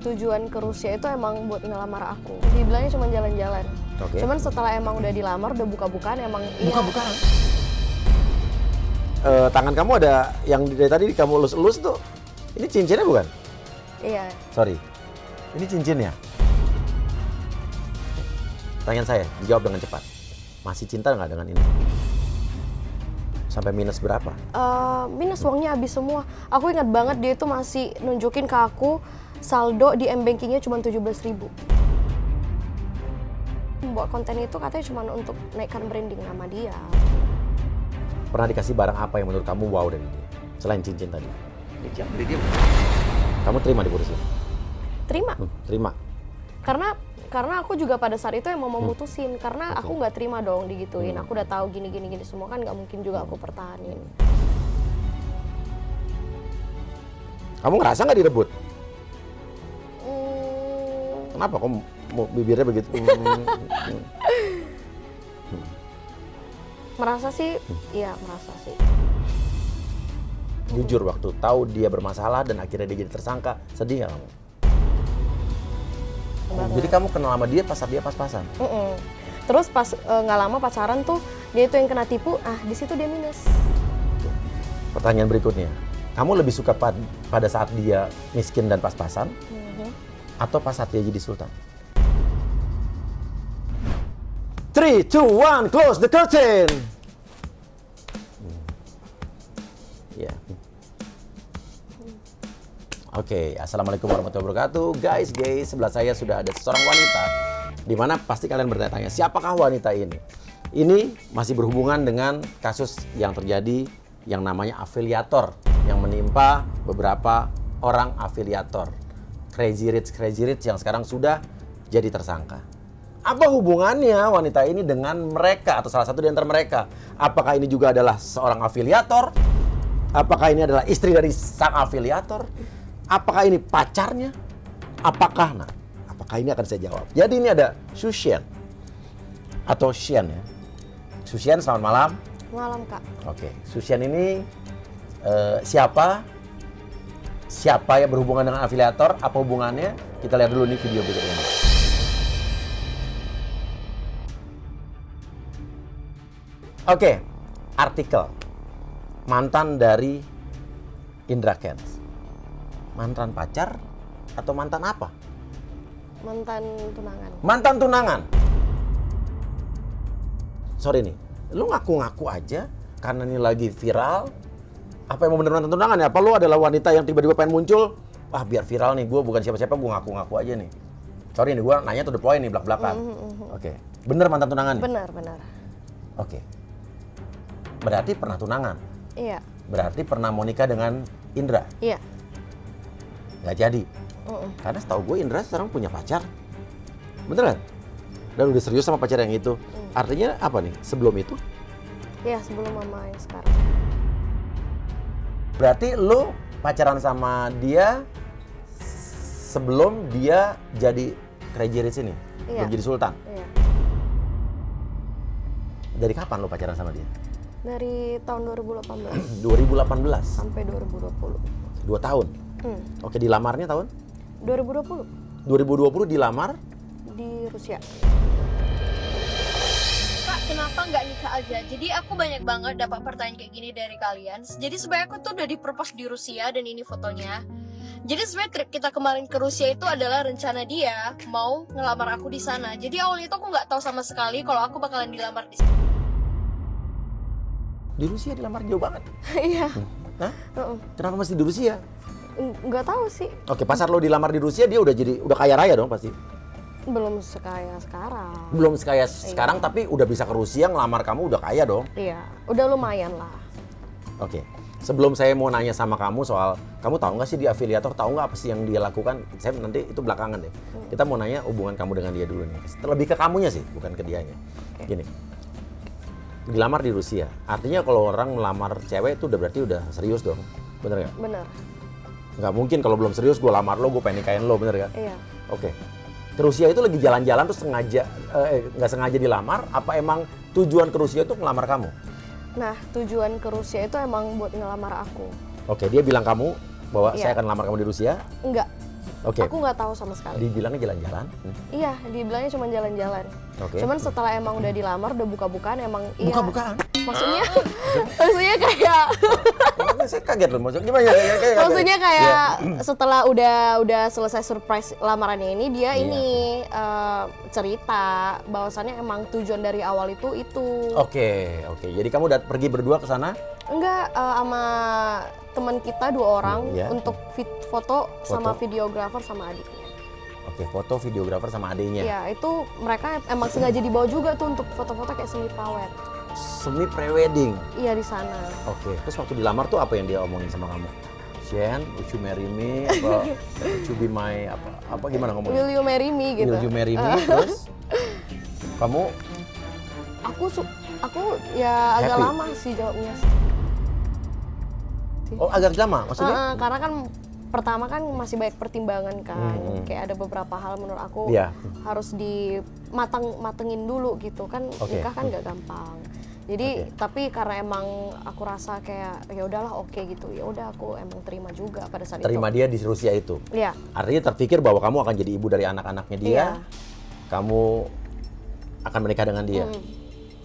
tujuan ke Rusia itu emang buat ngelamar aku. Dibilangnya cuma jalan-jalan. Cuman setelah emang udah dilamar, udah buka-bukaan emang Buka-bukaan? Tangan kamu ada yang dari tadi kamu elus-elus tuh. Ini cincinnya bukan? Iya. Sorry. Ini cincinnya. Pertanyaan saya, dijawab dengan cepat. Masih cinta nggak dengan ini? Sampai minus berapa? Minus uangnya habis semua. Aku ingat banget dia itu masih nunjukin ke aku saldo di m-bankingnya cuma 17.000. Buat konten itu katanya cuma untuk naikkan branding nama dia. Pernah dikasih barang apa yang menurut kamu wow dari dia? Selain cincin tadi. Beli dia. Kamu terima diputusin? Terima. Terima. Karena aku juga pada saat itu emang memutusin. Karena aku nggak terima dong digituin. Aku udah tahu gini semua kan nggak mungkin juga aku pertahanin. Kamu ngerasa nggak direbut? Kenapa kok bibirnya begitu? Merasa sih, iya merasa sih. Jujur waktu tahu dia bermasalah dan akhirnya dia jadi tersangka, sedih nggak kamu? Jadi kamu kenal sama dia pas saat dia pas-pasan? Terus pas nggak lama pacaran tuh, dia itu yang kena tipu, di situ dia minus. Pertanyaan berikutnya, kamu lebih suka pada saat dia miskin dan pas-pasan? Atau pas saat dia jadi sultan? 3, 2, 1, close the curtain! Ya. Oke, assalamualaikum warahmatullahi wabarakatuh. Guys, sebelah saya sudah ada seorang wanita. Dimana pasti kalian bertanya-tanya, siapakah wanita ini? Ini masih berhubungan dengan kasus yang terjadi yang namanya afiliator. Yang menimpa beberapa orang afiliator. Crazy Rich yang sekarang sudah jadi tersangka. Apa hubungannya wanita ini dengan mereka atau salah satu di antara mereka? Apakah ini juga adalah seorang afiliator? Apakah ini adalah istri dari sang afiliator? Apakah ini pacarnya? Apakah ini akan saya jawab. Jadi ini ada Susien atau Sien ya. Susien, selamat malam. Malam, Kak. Oke, Susien ini siapa yang berhubungan dengan afiliator? Apa hubungannya? Kita lihat dulu nih video berikut ini. Oke, artikel mantan dari Indra Kents. Mantan pacar atau mantan apa? Mantan tunangan. Mantan tunangan. Sorry nih, lu ngaku-ngaku aja karena ini lagi viral. Apa emang bener mantan tunangan ya? Apa lu adalah wanita yang tiba-tiba pengen muncul? Biar viral nih, gue bukan siapa-siapa, gue ngaku-ngaku aja nih. Sorry nih, gue nanya to the point nih, belak-belakan. Oke, bener mantan tunangan nih? Benar. Oke. Berarti pernah tunangan? Iya. Berarti pernah mau nikah dengan Indra? Iya. Nggak jadi? Karena setahu gue Indra sekarang punya pacar. Beneran? Dan udah serius sama pacar yang itu. Artinya apa nih? Sebelum itu? Iya, sebelum mama yang sekarang. Berarti lu pacaran sama dia sebelum dia jadi Crazy Rich ini? Iya. Belum jadi sultan? Iya. Dari kapan lu pacaran sama dia? Dari tahun 2018 2018? sampai 2020. 2 tahun? Oke, dilamarnya tahun? 2020 2020 dilamar? di Rusia. Kak, kenapa nggak nikah aja? Jadi aku banyak banget dapat pertanyaan kayak gini dari kalian. Jadi sebenarnya aku tuh udah dipropose di Rusia dan ini fotonya. Jadi sebenarnya trip kita kemarin ke Rusia itu adalah rencana dia mau ngelamar aku di sana. Jadi awalnya itu aku nggak tahu sama sekali kalau aku bakalan dilamar di sana. Di Rusia dilamar jauh banget? Iya. Hah? Kenapa masih di Rusia? Nggak tahu sih. Oke, pas saat lo dilamar di Rusia dia udah kaya raya dong pasti. Belum sekaya sekarang. Belum sekaya sekarang tapi udah bisa ke Rusia ngelamar kamu udah kaya dong. Iya, udah lumayan lah. Oke. Sebelum saya mau nanya sama kamu soal kamu tahu nggak sih di afiliator, tahu nggak apa sih yang dia lakukan? Saya nanti itu belakangan deh. Kita mau nanya hubungan kamu dengan dia dulu nih. Lebih ke kamunya sih, bukan ke dianya. Gini. Dilamar di Rusia. Artinya kalau orang melamar cewek itu udah berarti udah serius dong. Bener nggak? Bener. Nggak mungkin kalau belum serius gue lamar lo, gue pengen nikahin lo, bener kan? Iya. Oke. Ke Rusia itu lagi jalan-jalan terus nggak sengaja dilamar, apa emang tujuan ke Rusia itu ngelamar kamu? Nah, tujuan ke Rusia itu emang buat ngelamar aku. Oke, dia bilang kamu bahwa Iya. saya akan lamar kamu di Rusia? Enggak. Oke. Aku nggak tahu sama sekali. Dibilangnya jalan-jalan. Iya, dibilangnya cuma jalan-jalan. Oke. Cuman setelah emang udah dilamar, udah buka-bukaan emang iya. Buka-bukaan. Maksudnya kayak Saya kaget loh, maksudnya gimana ya? Kayak maksudnya kayak setelah udah selesai surprise lamarannya ini dia Iya. ini cerita bahwasannya emang tujuan dari awal itu. Oke. Jadi kamu udah pergi berdua ke sana? Enggak, sama teman kita 2 orang Iya. untuk foto sama videografer sama adiknya. Oke, foto, videografer sama adiknya. Iya, itu mereka emang sengaja dibawa juga tuh untuk foto-foto kayak semi prawer. Semi prewedding. Iya di sana. Oke. Terus waktu dilamar tuh apa yang dia omongin sama kamu? Shen, would you marry me? Apa would you be my apa gimana ngomongnya? Will you marry me gitu. Will you marry me? Terus kamu Aku ya agak Happy? lama sih jawabnya. agak lama maksudnya? Karena kan pertama kan masih banyak pertimbangan kan. Kayak ada beberapa hal menurut aku Iya. harus matengin dulu gitu kan. Oke. Nikah kan nggak gampang. Jadi tapi karena emang aku rasa kayak ya udahlah oke gitu. Ya udah aku emang terima juga pada saat Terima itu. dia di Rusia itu. Iya. Artinya terpikir bahwa kamu akan jadi ibu dari anak-anaknya dia. Iya. Kamu akan menikah dengan dia.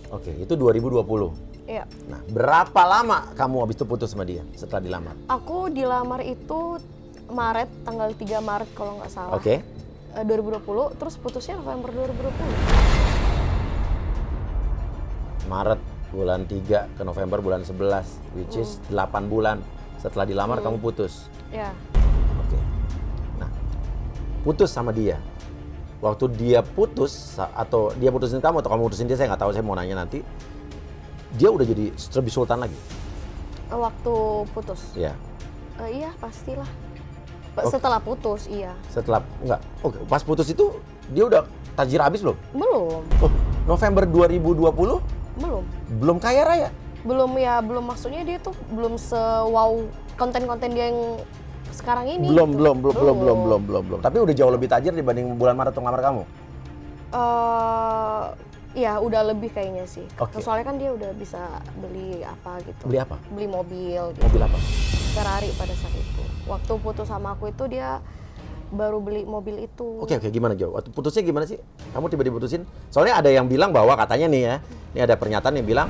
Oke, itu 2020. Iya. Nah, berapa lama kamu habis itu putus sama dia setelah dilamar? Aku dilamar itu Maret, tanggal 3 Maret kalau nggak salah. Oke. 2020, terus putusnya November 2020. Maret bulan 3 ke November bulan 11, which is 8 bulan setelah dilamar kamu putus. Ya. Oke. Nah, putus sama dia. Waktu dia putus atau dia putusin kamu atau kamu putusin dia, saya nggak tahu, saya mau nanya nanti. Dia udah jadi lebih sultan lagi. Waktu putus. Ya. Iya, pastilah. Setelah putus, iya. Setelah enggak. Oke, pas putus itu dia udah tajir habis belum? Belum. Oh, November 2020 Belum. belum kaya raya. Belum maksudnya dia tuh belum se-wow konten-konten dia yang sekarang ini. Belum. Gitu. Tapi udah jauh lebih tajir dibanding bulan Maret tuh ngelamar kamu. Iya, udah lebih kayaknya sih. Oke. Soalnya kan dia udah bisa beli apa gitu. Beli apa? Beli mobil gitu. Mobil apa? Ferrari pada saat itu. Waktu putus sama aku itu dia baru beli mobil itu. Oke, gimana Jo? Waktu putusnya gimana sih? Kamu tiba-tiba putusin? Soalnya ada yang bilang bahwa katanya nih ya, ini ada pernyataan yang bilang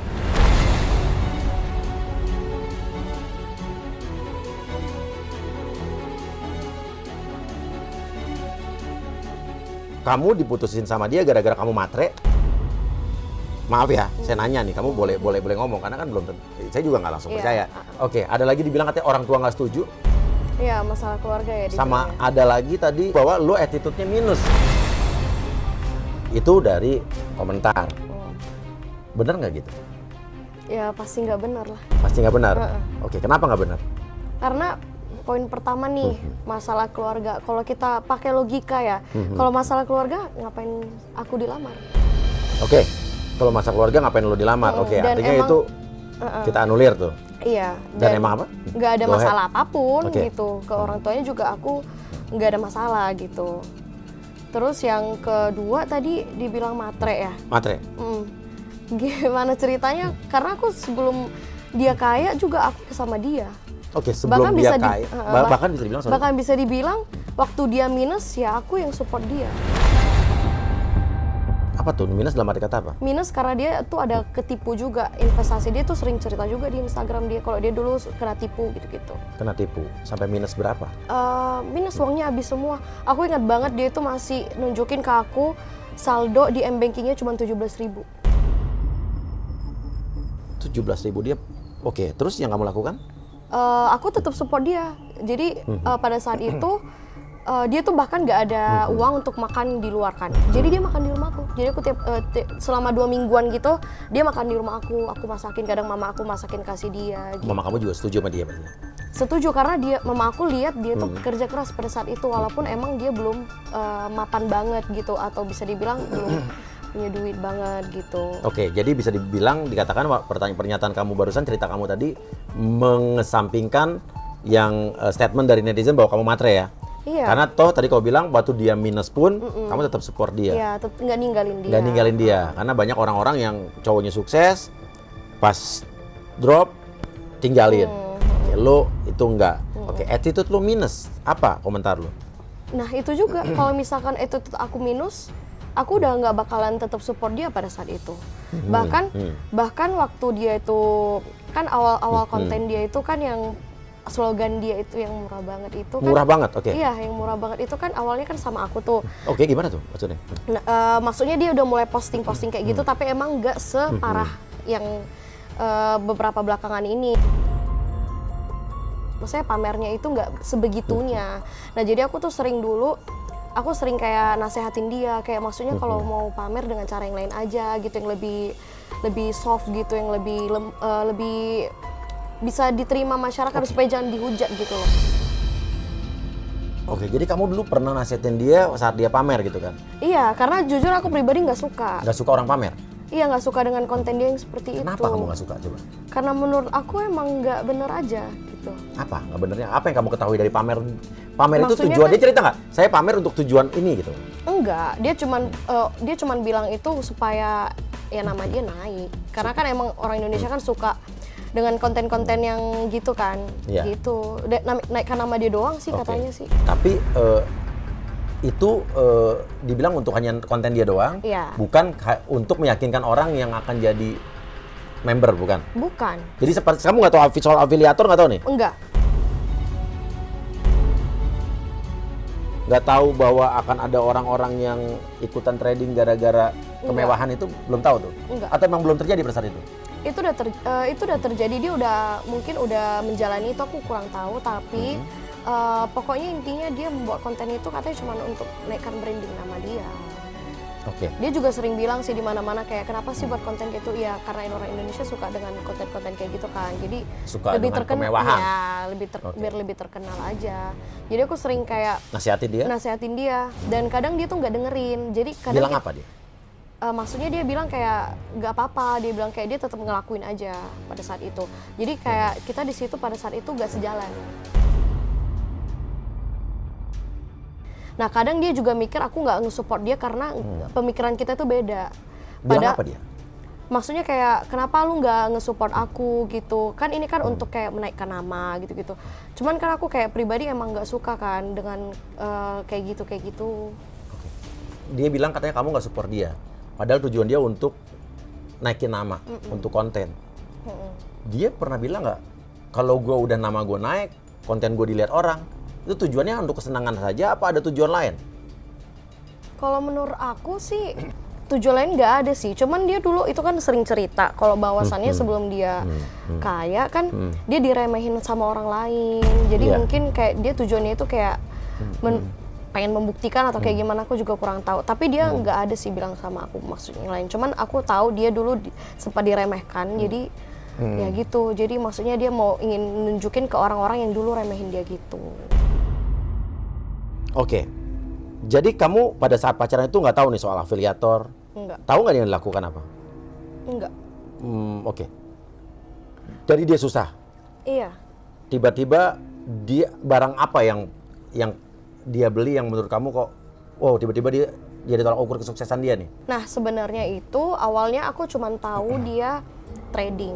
kamu diputusin sama dia gara-gara kamu matre. Maaf ya, saya nanya nih, kamu boleh ngomong karena kan belum tentu. Saya juga nggak langsung Iya. percaya. Oke, ada lagi dibilang katanya orang tua nggak setuju. Iya, masalah keluarga ya. Sama dibilangnya. ada lagi tadi bahwa lo attitude-nya minus. Itu dari komentar. Bener nggak gitu? Ya pasti nggak benar lah. Pasti nggak benar. Oke, kenapa nggak benar? Karena poin pertama nih, masalah keluarga. Kalau kita pakai logika ya, kalau masalah keluarga ngapain aku dilamar? Oke, kalau masa keluarga ngapain lo dilamar? Oke, Dan artinya emang- itu kita anulir tuh. Iya. Dan emang apa? Nggak ada Go ahead. masalah apapun Oke. gitu. Ke orang tuanya juga aku nggak ada masalah gitu. Terus yang kedua tadi dibilang matre ya. Matre. Gimana ceritanya? Karena aku sebelum dia kaya juga aku sama dia. Oke, sebelum dia kaya, bahkan bisa dibilang sorry. Bahkan bisa dibilang waktu dia minus ya aku yang support dia. Apa tuh? Minus dalam arti kata apa? Minus karena dia tuh ada ketipu juga investasi, dia tuh sering cerita juga di Instagram dia kalau dia dulu kena tipu gitu-gitu. Kena tipu. Sampai minus berapa? Minus uangnya habis semua. Aku ingat banget dia itu masih nunjukin ke aku saldo di m-bankingnya cuma 17.000. 17.000 dia. Oke, terus yang kamu lakukan? Aku tetap support dia. Jadi pada saat itu dia tuh bahkan nggak ada uang untuk makan di luar kan. Jadi dia makan di rumah aku. Jadi aku selama 2 mingguan gitu dia makan di rumah aku. Aku masakin, kadang mama aku masakin kasih dia. Gitu. Mama kamu juga setuju sama dia berarti? Setuju karena mama aku lihat dia tuh kerja keras pada saat itu walaupun emang dia belum mapan banget gitu atau bisa dibilang belum punya duit banget gitu. Oke, jadi bisa dibilang dikatakan pernyataan kamu barusan, cerita kamu tadi mengesampingkan yang statement dari netizen bahwa kamu matre ya. Iya. Karena toh tadi kau bilang waktu dia minus pun kamu tetap support dia. Iya, nggak ninggalin dia. Dan ninggalin dia. Karena banyak orang-orang yang cowoknya sukses, pas drop tinggalin. Oke, lo itu enggak. Oke, attitude lo minus. Apa komentar lo? Nah itu juga kalau misalkan itu aku minus, aku udah nggak bakalan tetap support dia pada saat itu. Bahkan waktu dia itu kan awal-awal konten dia itu kan yang slogan dia itu yang murah banget itu kan. Murah banget, oke. Iya, yang murah banget itu kan awalnya kan sama aku tuh. Oke, gimana tuh maksudnya? Nah, maksudnya dia udah mulai posting kayak gitu, tapi emang nggak separah yang beberapa belakangan ini. Maksudnya pamernya itu nggak sebegitunya. Nah jadi aku tuh sering kayak nasehatin dia, kayak maksudnya kalau mau pamer dengan cara yang lain aja gitu, yang lebih soft gitu, yang lebih bisa diterima masyarakat supaya jangan dihujat gitu loh. Oke, jadi kamu dulu pernah nasihatin dia saat dia pamer gitu kan? Iya, karena jujur aku pribadi nggak suka. Nggak suka orang pamer? Iya, nggak suka dengan konten dia yang seperti itu. Kenapa kamu nggak suka coba? Karena menurut aku emang nggak bener aja gitu. Apa? Nggak benernya? Apa yang kamu ketahui dari pamer? Pamer itu Maksudnya tujuan, kan- dia cerita nggak? Saya pamer untuk tujuan ini gitu. Enggak, dia cuman bilang itu supaya ya nama dia naik. Karena kan emang orang Indonesia kan suka dengan konten-konten yang gitu kan, Iya. gitu. Naikkan nama dia doang sih Oke. katanya sih. Tapi itu dibilang untuk hanya konten dia doang, Iya. bukan untuk meyakinkan orang yang akan jadi member, bukan? Bukan, Jadi seperti kamu nggak tahu soal afiliator, nggak tahu nih? enggak. Nggak tahu bahwa akan ada orang-orang yang ikutan trading gara-gara kemewahan itu, belum tahu tuh? Enggak. Atau emang belum terjadi pada saat itu? Itu udah terjadi, dia mungkin udah menjalani itu, aku kurang tahu, tapi pokoknya intinya dia membuat konten itu katanya cuma untuk naikkan branding nama dia. Oke. Dia juga sering bilang sih di mana-mana kayak kenapa sih buat konten kayak gitu, ya karena orang Indonesia suka dengan konten-konten kayak gitu kan, jadi Suka lebih dengan terkenal kemewahan. ya, Oke. biar lebih terkenal aja. Jadi aku sering kayak Nasihatin dia? dan kadang dia tuh nggak dengerin, jadi kadang Bilang apa dia? maksudnya dia bilang kayak nggak apa-apa, dia bilang kayak dia tetap ngelakuin aja pada saat itu. Jadi kayak kita di situ pada saat itu nggak sejalan. Nah kadang dia juga mikir aku nggak nge-support dia karena pemikiran kita tuh beda. Bilang apa dia? Maksudnya kayak kenapa lu nggak nge-support aku gitu, kan ini kan untuk kayak menaikkan nama gitu-gitu. Cuman kan aku kayak pribadi emang nggak suka kan dengan kayak gitu. Dia bilang katanya kamu nggak support dia. Padahal tujuan dia untuk naikin nama, untuk konten. Dia pernah bilang nggak, kalau gue udah nama gue naik, konten gue dilihat orang, itu tujuannya untuk kesenangan saja apa ada tujuan lain? Kalau menurut aku sih tujuan lain nggak ada sih. Cuman dia dulu itu kan sering cerita kalau bahwasannya sebelum dia kaya kan dia diremehin sama orang lain. Jadi Iya. mungkin kayak dia tujuannya itu kayak pengen membuktikan atau kayak gimana, aku juga kurang tahu. Tapi dia nggak ada sih bilang sama aku maksudnya yang lain. Cuman aku tahu dia dulu sempat diremehkan. Jadi ya gitu. Jadi maksudnya dia ingin nunjukin ke orang-orang yang dulu remehin dia gitu. Oke. Jadi kamu pada saat pacaran itu nggak tahu nih soal afiliator? Enggak. Tahu nggak dia dilakukan apa? Enggak. Oke. Jadi dia susah. Iya. Tiba-tiba dia barang apa yang dia beli yang menurut kamu kok, wow tiba-tiba dia jadi tolak ukur kesuksesan dia nih? Nah sebenarnya itu awalnya aku cuma tahu dia trading.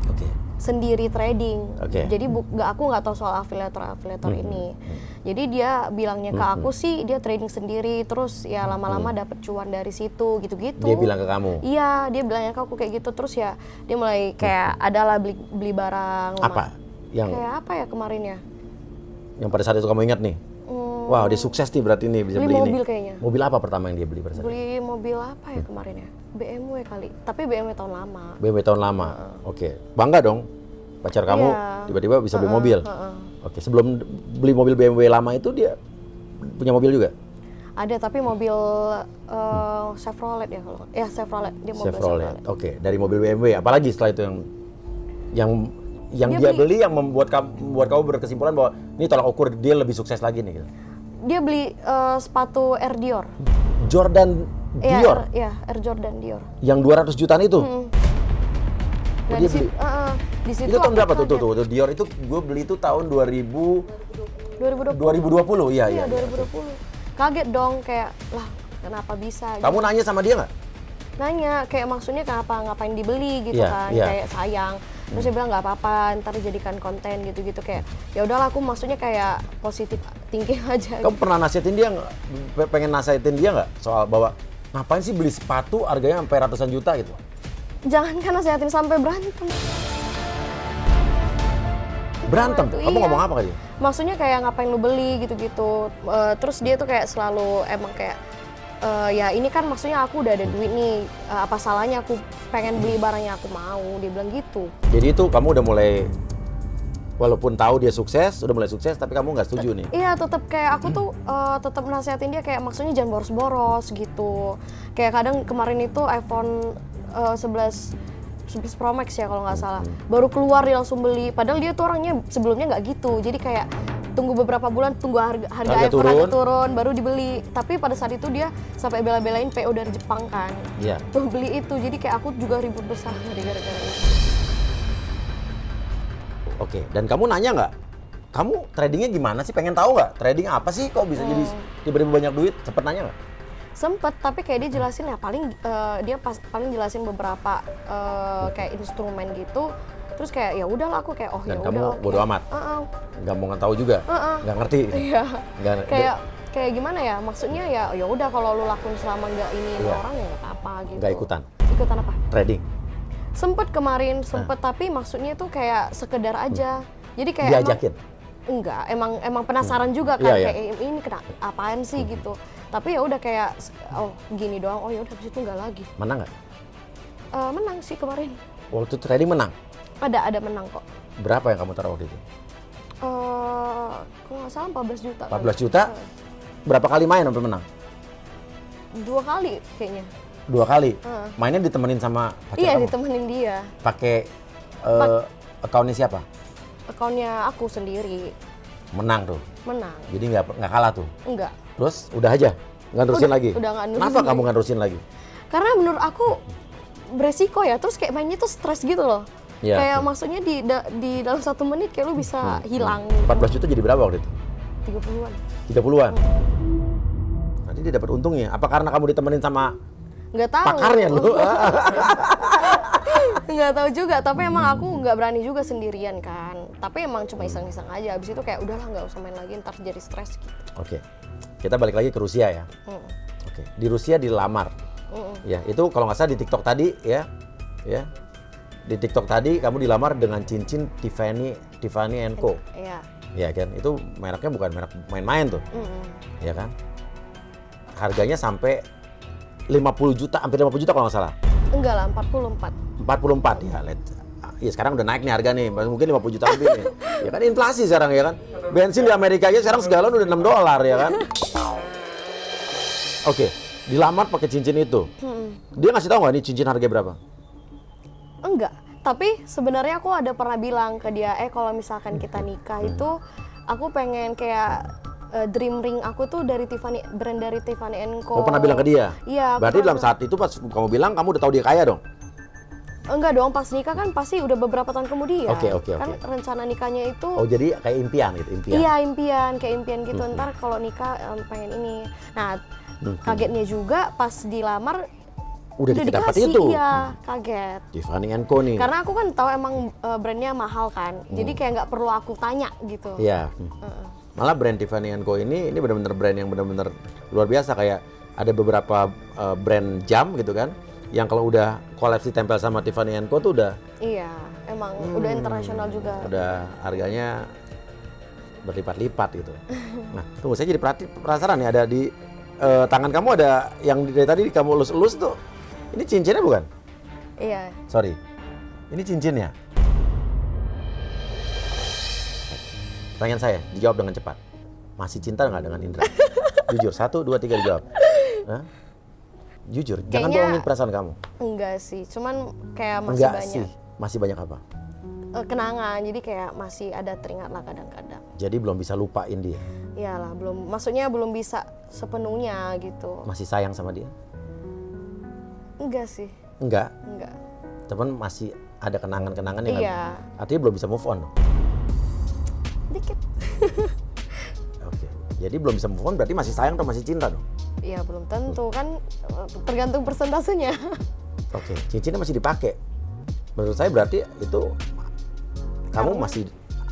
Oke. Sendiri trading. Oke. Jadi aku nggak tahu soal afiliator ini. Jadi dia bilangnya ke aku sih dia trading sendiri, terus ya lama-lama dapet cuan dari situ gitu-gitu. Dia bilang ke kamu? Iya, dia bilangnya ke aku kayak gitu, terus ya dia mulai kayak adalah beli barang. Apa? Kayak apa ya kemarin ya? Yang pada saat itu kamu ingat nih? Wow, dia sukses nih berarti nih bisa Beli beli mobil ini. kayaknya. Mobil apa pertama yang dia beli pada saat itu? Beli mobil apa ya kemarin ya? BMW kali, tapi BMW tahun lama. BMW tahun lama. Oke. Bangga dong pacar kamu Iya. tiba-tiba bisa beli mobil. Oke, sebelum beli mobil BMW lama itu dia punya mobil juga? Ada, tapi mobil Chevrolet ya kalau. Ya Chevrolet, dia mobil Chevrolet. Oke, dari mobil BMW. Apalagi setelah itu yang dia beli yang membuat kamu berkesimpulan bahwa ini tolak ukur dia lebih sukses lagi nih gitu. Dia beli sepatu Air Dior. Jordan Dior. Iya, Air Jordan Dior. Yang 200 jutaan itu. Nah, dia di situ Itu tahun aku berapa tuh? kaget. Tuh Dior itu gue beli itu tahun 2020. 2020. Iya. Iya, 2020. Kaget dong kayak, lah kenapa bisa? Kamu nanya sama dia nggak? nanya kayak maksudnya kenapa ngapain dibeli gitu Iya, kan, iya. kayak sayang. Terus dia bilang nggak apa-apa, ntar dijadikan konten gitu-gitu, kayak ya udahlah, aku maksudnya kayak positif thinking aja. Kamu pernah nasihatin dia nggak? Pengen nasihatin dia nggak soal bahwa ngapain sih beli sepatu harganya sampai ratusan juta gitu? Jangan kan nasehatin sampai berantem. Berantem? Itu Kamu iya. ngomong apa ke dia? Maksudnya kayak ngapain lu beli gitu-gitu. Terus dia tuh kayak selalu emang kayak ya ini kan maksudnya aku udah ada duit nih, apa salahnya aku pengen beli barang yang aku mau, dia bilang gitu. Jadi itu kamu udah mulai, walaupun tahu dia sukses, udah mulai sukses, tapi kamu nggak setuju nih? Iya, tetap kayak aku tuh tetap nasehatin dia kayak maksudnya jangan boros-boros gitu. Kayak kadang kemarin itu iPhone 11 Pro Max ya kalau nggak salah, baru keluar dia langsung beli. Padahal dia tuh orangnya sebelumnya nggak gitu. Jadi kayak tunggu beberapa bulan, tunggu harga iPhone harga turun, baru dibeli. Tapi pada saat itu dia sampai bela-belain PO dari Jepang kan. Iya. Tuh beli itu. Jadi kayak aku juga ribut besar gara-gara itu. Oke, dan kamu nanya nggak? Kamu tradingnya gimana sih? Pengen tahu nggak? Trading apa sih? Kok bisa jadi tiba-tiba banyak duit? Sempet nanya nggak? Sempet, tapi kayak dia jelasin ya paling dia paling jelasin beberapa kayak instrumen gitu. Terus kayak ya udahlah, aku kayak oh ya Dan udah. kamu Oke. bodo amat? Nggak mau tahu juga? Nggak ngerti? Iya. Nggak- Kayak gimana ya? Maksudnya ya udah kalau lu lakuin selama nggak ini Iya. orang ya nggak apa-apa gitu. Nggak ikutan? Ikutan apa? Trading? Sempet kemarin, tapi maksudnya tuh kayak sekedar aja. Jadi kayak Diajakin? enggak, emang penasaran juga kan, Iya, iya. kayak ini kena apaan sih gitu. Tapi ya udah kayak oh gini doang, oh ya udah habis itu enggak lagi. Menang nggak? Menang sih kemarin. Waktu itu trading menang? Ada menang kok. Berapa yang kamu taruh waktu itu? Kalau nggak salah 14 juta. 14 juta? Berapa kali main sampai menang? 2 kali kayaknya. 2 kali? Mainnya ditemenin sama pacar Iya, kamu? ditemenin dia. Pakai akunnya siapa? Akunnya aku sendiri. Menang tuh? Menang. Jadi nggak kalah tuh? Enggak. Terus udah aja? Nggak nerusin lagi? Udah nggak nerusin Kenapa kamu lagi. nggak nerusin lagi? Karena menurut aku beresiko ya, terus kayak mainnya tuh stres gitu loh. Iya. Kayak maksudnya di dalam 1 menit kayak lu bisa hilang. 14 juta jadi berapa waktu itu? 30-an. 30-an? Nanti dia dapat untungnya. Apa karena kamu ditemenin sama Nggak tahu. pakarnya lu? Nggak tahu juga, tapi emang aku nggak berani juga sendirian kan. Tapi emang cuma iseng-iseng aja. Abis itu kayak udahlah nggak usah main lagi, ntar jadi stres gitu. Oke. Kita balik lagi ke Rusia ya. Oke. Di Rusia dilamar. Ya, itu kalau nggak salah di TikTok tadi ya. Ya. Di TikTok tadi kamu dilamar dengan cincin Tiffany & Co. Iya. Ya kan? Itu mereknya bukan merek main-main tuh. Ya kan? Harganya sampai 50 juta, hampir 50 juta kalau nggak salah. Enggak lah, 44. 44 ya. Ya sekarang udah naik nih harga nih, mungkin 50 juta lebih nih. Ya kan inflasi sekarang ya kan. Bensin di Amerika aja sekarang segalon udah $6 ya kan. Oke, dilamar pakai cincin itu. Dia ngasih tahu nggak nih cincin harga berapa? Enggak. Tapi sebenarnya aku ada pernah bilang ke dia, kalau misalkan kita nikah itu aku pengen kayak dream ring aku tuh dari brand dari Tiffany & Co. Kamu pernah bilang ke dia? Iya. aku Berarti dalam pernah. saat itu pas kamu bilang kamu udah tahu dia kaya dong? Enggak dong, pas nikah kan pasti udah beberapa tahun kemudian. Oke. Kan rencana nikahnya itu Oh jadi kayak impian gitu, impian. iya kayak impian gitu. Ntar kalau nikah pengen ini. Nah, kagetnya juga pas dilamar Udah dapat dikasih, itu. iya, kaget. Tiffany & Co nih. Karena aku kan tahu emang brandnya mahal kan. Jadi kayak nggak perlu aku tanya gitu. Iya. Malah brand Tiffany & Co ini benar-benar brand yang benar-benar luar biasa. Kayak ada beberapa brand jam gitu kan, yang kalau udah koleksi tempel sama Tiffany & Co tuh udah Iya, emang udah internasional juga. udah harganya berlipat-lipat gitu. Nah, tunggu saya jadi penasaran nih, ada di tangan kamu ada yang dari tadi kamu elus-elus tuh. Ini cincinnya bukan? Iya. Sorry. Ini cincinnya. Pertanyaan saya, dijawab dengan cepat. Masih cinta nggak dengan Indra? Jujur, 1, 2, 3 dijawab. Hah? Jujur, jangan Kayaknya bohongin perasaan kamu. Enggak sih, cuman kayak masih Enggak banyak sih. Masih banyak apa? kenangan. Jadi kayak masih ada teringat lah kadang-kadang. Jadi belum bisa lupain dia. Iyalah, maksudnya belum bisa sepenuhnya gitu. Masih sayang sama dia? Enggak sih, Enggak. enggak. Teman masih ada kenangan-kenangan yang Iya. artinya belum bisa move on dong. Dikit. Oke. Jadi belum bisa move on berarti masih sayang atau masih cinta dong? Ya belum tentu kan, tergantung persentasenya. Oke, cincinnya masih dipakai. Menurut saya berarti itu kamu masih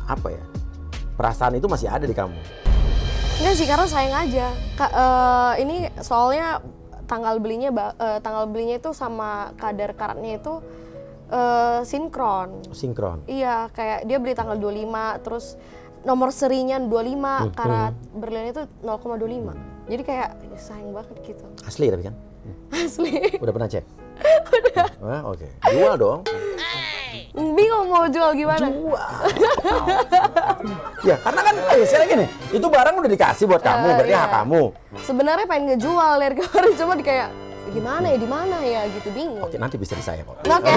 apa ya? Perasaan itu masih ada di kamu. Enggak sih, karena sayang aja. Ini soalnya tanggal belinya itu sama kadar karatnya itu sinkron. Sinkron. Iya, kayak dia beli tanggal 25, terus nomor serinya 25, karat berlian itu 0,25. Jadi kayak ya sayang banget gitu. Asli tapi kan? Asli. Udah pernah cek? Udah. Wah, oke. Jual dong. Bingung mau jual gimana? Jual. Ya, karena kan saya gini, itu barang udah dikasih buat kamu, berarti iya. hak kamu. Sebenarnya pengen ngejual dari kemarin, cuma kayak gimana ya, di mana ya gitu, bingung. Oke, nanti bisa di saya kok. Oke.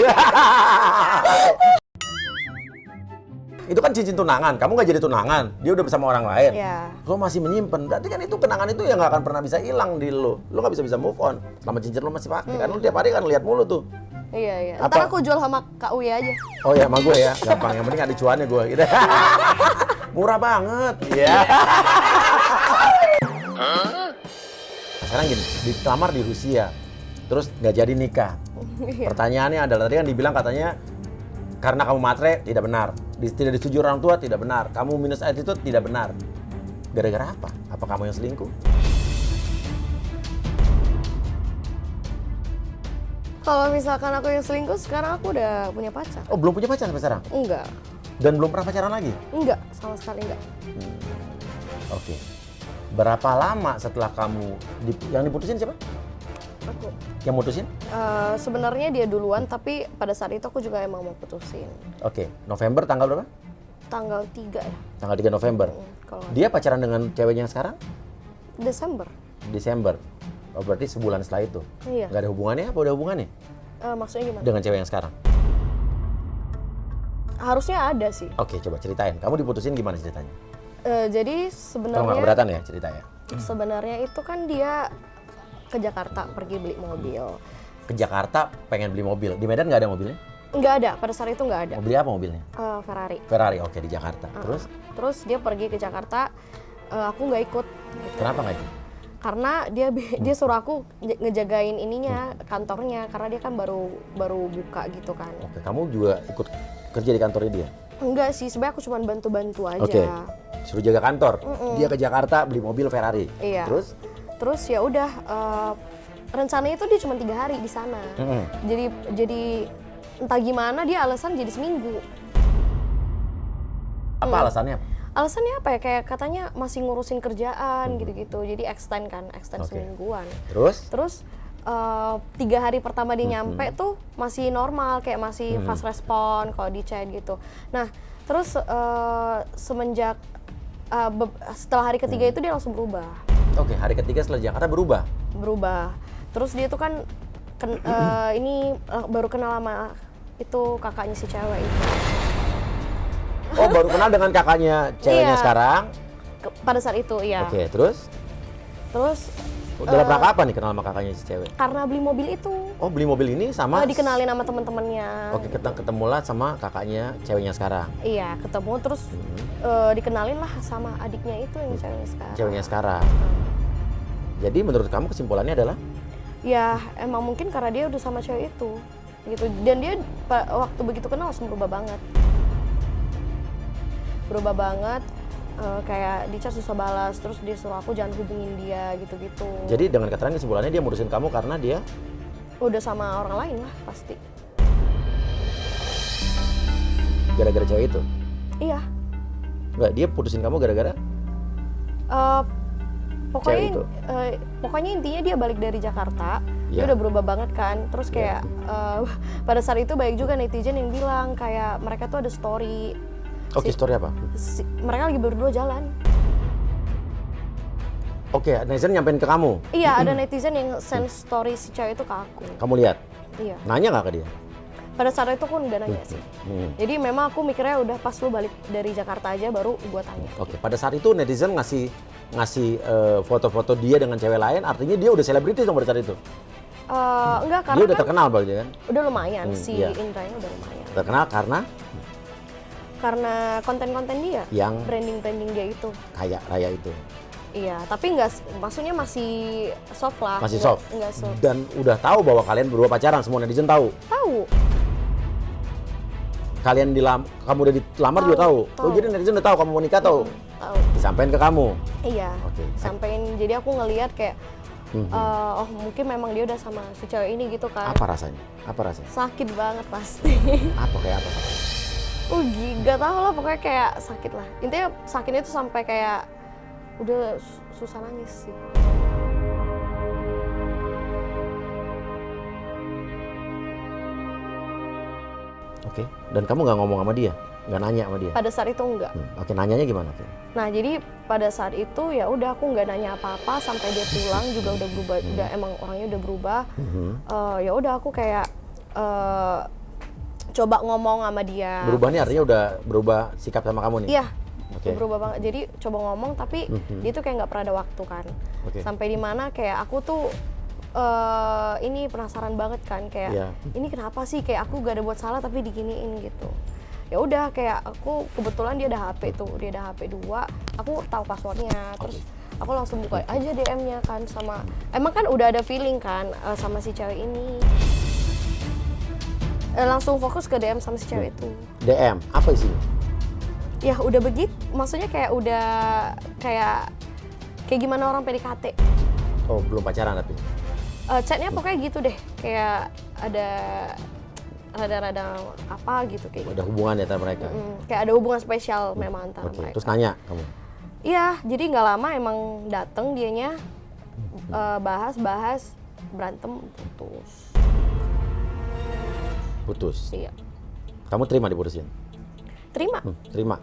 Itu kan cincin tunangan, kamu nggak jadi tunangan, dia udah bersama orang lain. Ya. Lo masih menyimpan, berarti kan itu kenangan itu yang nggak akan pernah bisa hilang di lo. Lo nggak bisa move on, selama cincin lo masih pakai. Kan lo tiap hari kan lihat mulu tuh. Iya, iya. Apa? Ntar aku jual sama Kak Uya aja. Oh ya, sama gue ya, gampang. Yang penting ada cuannya gue. Gitu. Murah banget. Iya. Sekarang gini, dilamar di Rusia, terus nggak jadi nikah. Pertanyaannya adalah, tadi kan dibilang katanya, karena kamu matre, tidak benar. Tidak disetujui orang tua, tidak benar. Kamu minus attitude, tidak benar. Gara-gara apa? Apa kamu yang selingkuh? Kalau misalkan aku yang selingkuh, sekarang aku udah punya pacar. Oh, belum punya pacar sampai sekarang? Enggak. Dan belum pernah pacaran lagi? Enggak, sama sekali enggak. Oke. Berapa lama setelah kamu yang diputusin siapa? Aku. Yang mutusin? Sebenarnya dia duluan, tapi pada saat itu aku juga emang mau putusin. Oke. November tanggal berapa? Tanggal 3 ya. Tanggal 3 November. Kalau Dia pacaran dengan ceweknya yang sekarang? Desember. Desember. Oh, berarti sebulan setelah itu. Iya. Nggak ada hubungannya apa ada hubungannya? Maksudnya gimana? Dengan cewek yang sekarang? Harusnya ada sih. Oke, coba ceritain. Kamu diputusin gimana ceritanya? Jadi Kamu nggak sebenarnya keberatan ya ceritanya? sebenarnya itu kan dia ke Jakarta pergi beli mobil. Ke Jakarta pengen beli mobil. Di Medan nggak ada mobilnya? Nggak ada, pada saat itu nggak ada. Mau beli apa mobilnya? Ferrari. Ferrari, oke, di Jakarta. Terus? Terus dia pergi ke Jakarta, aku nggak ikut. Kenapa nggak itu? Karena dia suruh aku ngejagain ininya, kantornya, karena dia kan baru buka gitu kan. Oke, kamu juga ikut kerja di kantornya dia? Enggak sih, sebenarnya aku cuma bantu-bantu aja. Oke. Suruh jaga kantor. Dia ke Jakarta beli mobil Ferrari. Iya. Terus ya udah, rencananya itu dia cuma 3 hari di sana. Jadi entah gimana dia alasan jadi seminggu. apa alasannya? Alasannya apa ya? Kayak katanya masih ngurusin kerjaan gitu-gitu. Jadi extend semingguan. Terus 3 hari pertama dia nyampe tuh masih normal, kayak masih fast respon kalau di chat gitu. Nah, terus semenjak setelah hari ketiga itu dia langsung berubah. Oke, hari ketiga setelah Jakarta berubah. Terus dia tuh kan ini baru kenal sama itu kakaknya si cewek itu. Oh, baru kenal dengan kakaknya ceweknya Iya. sekarang? Pada saat itu, iya. Oke, terus? Dalam rangka apa nih kenal sama kakaknya si cewek? Karena beli mobil itu. Oh, beli mobil ini sama? Dikenalin sama teman-temannya. Oke, ketemu lah sama kakaknya ceweknya sekarang? Iya, ketemu terus dikenalin lah sama adiknya itu yang ceweknya sekarang. Ceweknya sekarang. Jadi menurut kamu kesimpulannya adalah? Ya, emang mungkin karena dia udah sama cewek itu. Gitu. Dan dia waktu begitu kenal langsung berubah banget. Kayak di chat susah balas, terus dia suruh aku jangan hubungin dia gitu-gitu. Jadi dengan kata lain kesimpulannya dia mutusin kamu karena dia udah sama orang lain lah pasti. Gara-gara cewek itu? Iya. Enggak, dia putusin kamu gara-gara? Pokoknya intinya dia balik dari Jakarta, dia Ya. udah berubah banget kan. Terus kayak pada saat itu banyak juga netizen yang bilang kayak mereka tuh ada story. Oke, story apa? Mereka lagi berdua jalan. Oke, netizen nyampein ke kamu? Iya, ada netizen yang send story si cewek itu ke aku. Kamu lihat? Iya. Nanya nggak ke dia? Pada saat itu aku udah nanya sih. Jadi memang aku mikirnya udah pas lu balik dari Jakarta aja baru gua tanya. Oke, pada saat itu netizen ngasih foto-foto dia dengan cewek lain, artinya dia udah selebriti dong pada saat itu? Enggak, karena Dia udah kan terkenal berarti kan? udah lumayan, si iya. Indranya udah lumayan. Terkenal Karena konten-konten dia, yang branding dia itu. kaya raya itu. Iya, tapi maksudnya masih soft lah. Masih nggak- soft. Nggak soft. Dan udah tahu bahwa kalian berdua pacaran, semua netizen tahu. Tahu. Kamu udah dilamar juga tahu. Tahu. Oh, jadi netizen udah tahu kamu mau nikah tahu. Tahu. Disampaikan ke kamu. Iya. Oke. Sampein, jadi aku ngelihat kayak, oh mungkin memang dia udah sama si cewek ini gitu kan. Apa rasanya? Sakit banget pasti. Apa kayak apa? Gak tau lah, pokoknya kayak sakit lah. Intinya sakitnya itu sampai kayak udah susah nangis sih. Oke. Dan kamu nggak ngomong sama dia? Nggak nanya sama dia? Pada saat itu enggak. Oke, nanyanya gimana? Oke. Nah jadi pada saat itu ya udah aku nggak nanya apa-apa sampai dia pulang juga udah berubah, udah emang orangnya udah berubah. Ya udah aku kayak coba ngomong sama dia. Berubah nih artinya udah berubah sikap sama kamu nih? Iya. Oke. Berubah banget. Jadi coba ngomong tapi dia tuh kayak nggak pernah ada waktu kan. Oke. Sampai di mana kayak aku tuh ini penasaran banget kan kayak Iya. ini kenapa sih kayak aku gak ada buat salah tapi diginiin gitu. Ya udah kayak aku kebetulan dia ada HP tuh, dia ada HP 2, aku tahu passwordnya, terus aku langsung buka aja DM-nya kan sama emang kan udah ada feeling kan sama si cewek ini. Langsung fokus ke DM sama si cewek itu. DM, apa isinya? Ya udah begitu, maksudnya kayak udah kayak gimana orang PDKT. Oh, belum pacaran tapi? Chatnya pokoknya gitu deh, kayak ada rada-rada apa gitu kayak gitu. Ada hubungan ya antara mereka? Kayak ada hubungan spesial memang antara Oke, mereka. terus nanya kamu? Iya, jadi nggak lama emang dateng dianya, bahas, berantem, putus. Putus? Iya, Kamu terima diputusin? terima. Terima?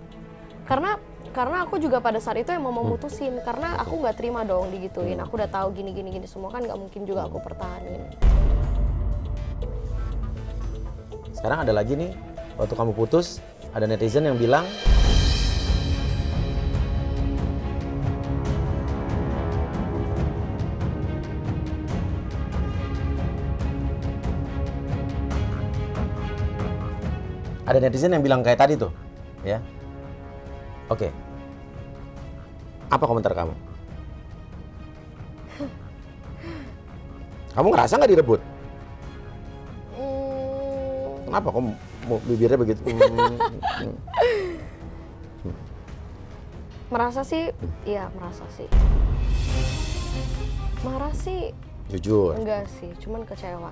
Karena aku juga pada saat itu emang mau mutusin, karena aku nggak terima dong digituin. Aku udah tahu gini semua kan nggak mungkin juga aku pertahanin. Sekarang ada lagi nih, waktu kamu putus, ada netizen yang bilang kayak tadi tuh, ya. Oke. Apa komentar kamu? Kamu ngerasa nggak direbut? Kenapa kamu bibirnya begitu? Merasa sih, iya merasa sih. Marah sih Jujur. enggak sih, cuman kecewa.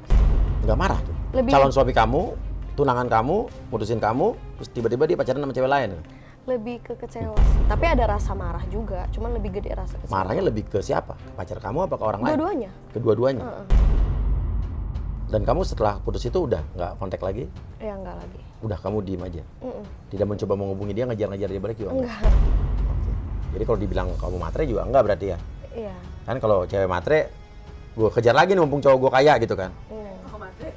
Nggak marah tuh. Lebih- Calon suami kamu, tunangan kamu, mutusin kamu, terus tiba-tiba dia pacaran sama cewek lain. Lebih ke kecewa sih. Tapi ada rasa marah juga, cuman lebih gede rasa kecewa. Marahnya lebih ke siapa? Ke pacar kamu apa ke orang lain? Dua-duanya. Kedua-duanya. Dan kamu setelah putus itu udah nggak kontak lagi? Ya enggak lagi. Udah kamu diem aja? Tidak mencoba menghubungi dia, ngejar-ngejar dia balik juga? Enggak. Oke. Jadi kalau dibilang kamu matre juga enggak berarti ya? Iya. Kan kalau cewek matre, gue kejar lagi nih mumpung cowok gue kaya gitu kan?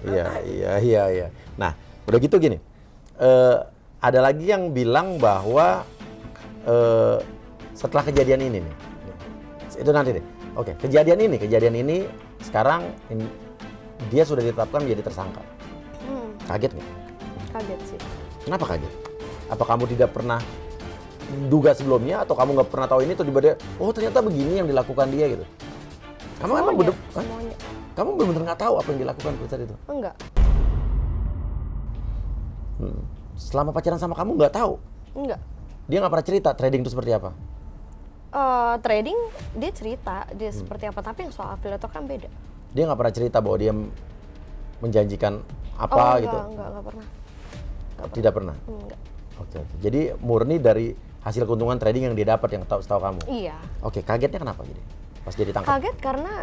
Iya. Nah, udah gitu gini. Ada lagi yang bilang bahwa setelah kejadian ini nih, itu nanti deh. Oke, kejadian ini sekarang dia sudah ditetapkan menjadi tersangka. Kaget nggak? Kaget sih. Kenapa kaget? Apa kamu tidak pernah duga sebelumnya atau kamu nggak pernah tahu ini tiba-tiba oh ternyata begini yang dilakukan dia gitu? Kamu emang Semuanya. kamu benar-benar nggak tahu apa yang dilakukan pada saat itu? Enggak. Selama pacaran sama kamu nggak tahu? Enggak. Dia nggak pernah cerita trading itu seperti apa? Trading dia cerita dia seperti apa, tapi yang soal afiliator kan beda. Dia nggak pernah cerita bahwa dia menjanjikan apa gitu? Enggak pernah. Tidak pernah? Enggak. Oke. Jadi murni dari hasil keuntungan trading yang dia dapat yang setahu kamu? Iya. Oke, kagetnya kenapa jadi? Pas dia ditangkap? Kaget karena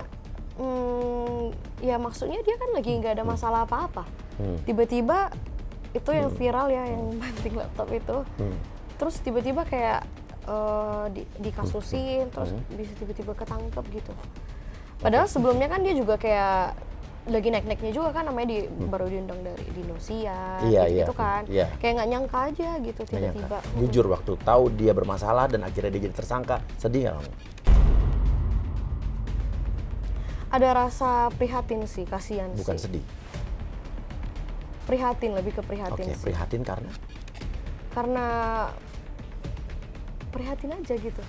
ya maksudnya dia kan lagi nggak ada masalah apa-apa. Tiba-tiba itu yang viral ya, yang banting laptop itu. Terus tiba-tiba kayak dikasusin, terus bisa tiba-tiba ketangkep gitu. Padahal sebelumnya kan dia juga kayak lagi naik-naiknya juga kan, namanya baru diundang dari di Indosiar, gitu kan. Iya. Kayak nggak nyangka aja gitu tiba-tiba. Jujur waktu tahu dia bermasalah dan akhirnya dia jadi tersangka, sedih nggak kamu? Ada rasa prihatin sih, kasihan sih. Bukan sedih. Prihatin, lebih ke prihatin Oke, sih. prihatin karena? Karena prihatin aja gitu.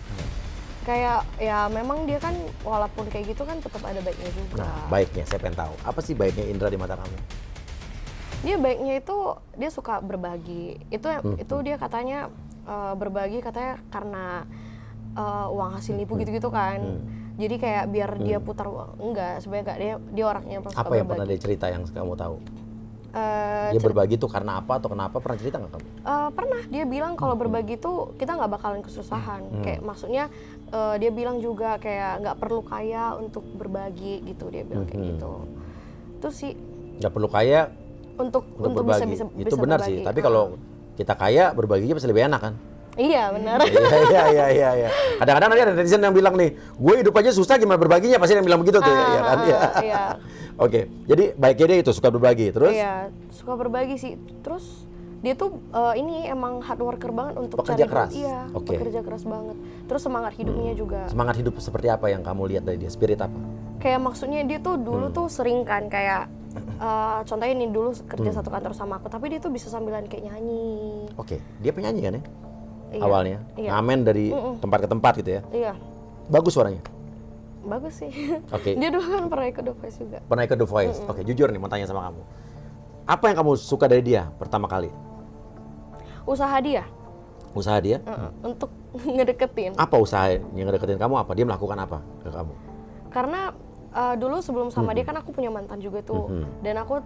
kayak ya memang dia kan walaupun kayak gitu kan tetap ada baiknya juga. Nah, baiknya saya pengen tahu. Apa sih baiknya Indra di mata kamu? Dia baiknya itu dia suka berbagi. Itu dia katanya berbagi katanya karena uang hasil nipu gitu-gitu kan. Jadi kayak biar dia putar uang. Enggak, sebenarnya enggak, dia orangnya yang suka Apa berbagi. yang pernah dia cerita yang kamu tahu? Dia berbagi tuh karena apa atau kenapa, pernah cerita nggak kamu? Pernah, dia bilang kalau berbagi tuh kita nggak bakalan kesusahan. Kayak maksudnya dia bilang juga kayak nggak perlu kaya untuk berbagi gitu, dia bilang kayak gitu. Itu sih Nggak perlu kaya untuk berbagi. bisa Itu benar berbagi. sih, tapi kalau kita kaya berbaginya pasti lebih enak kan? Iya benar. Iya. Kadang-kadang ada netizen yang bilang nih, gue hidup aja susah gimana berbaginya, pasti yang bilang begitu tuh ya kan? Iya. Oke, jadi baiknya dia itu suka berbagi, terus? Iya, suka berbagi sih. Terus dia tuh ini emang hard worker banget untuk Pekerja cari keras? Iya, Oke. pekerja keras banget. Terus semangat hidupnya juga. Semangat hidup seperti apa yang kamu lihat dari dia? Spirit apa? Kayak maksudnya dia tuh dulu tuh sering kan kayak contohnya nih dulu kerja satu kantor sama aku, tapi dia tuh bisa sambilan kayak nyanyi. Oke, dia penyanyi kan ya? Iya. Awalnya, Iya. ngamen dari tempat ke tempat gitu ya? Iya, Bagus suaranya? bagus sih. Oke. Dia dulu kan pernah ikut The Voice juga. Pernah ikut The Voice? Oke, jujur nih mau tanya sama kamu. Apa yang kamu suka dari dia pertama kali? Usaha dia Usaha dia? untuk ngedeketin. Apa usaha yang ngedeketin kamu apa? Dia melakukan apa ke kamu? Karena dulu sebelum sama dia kan aku punya mantan juga tuh, dan aku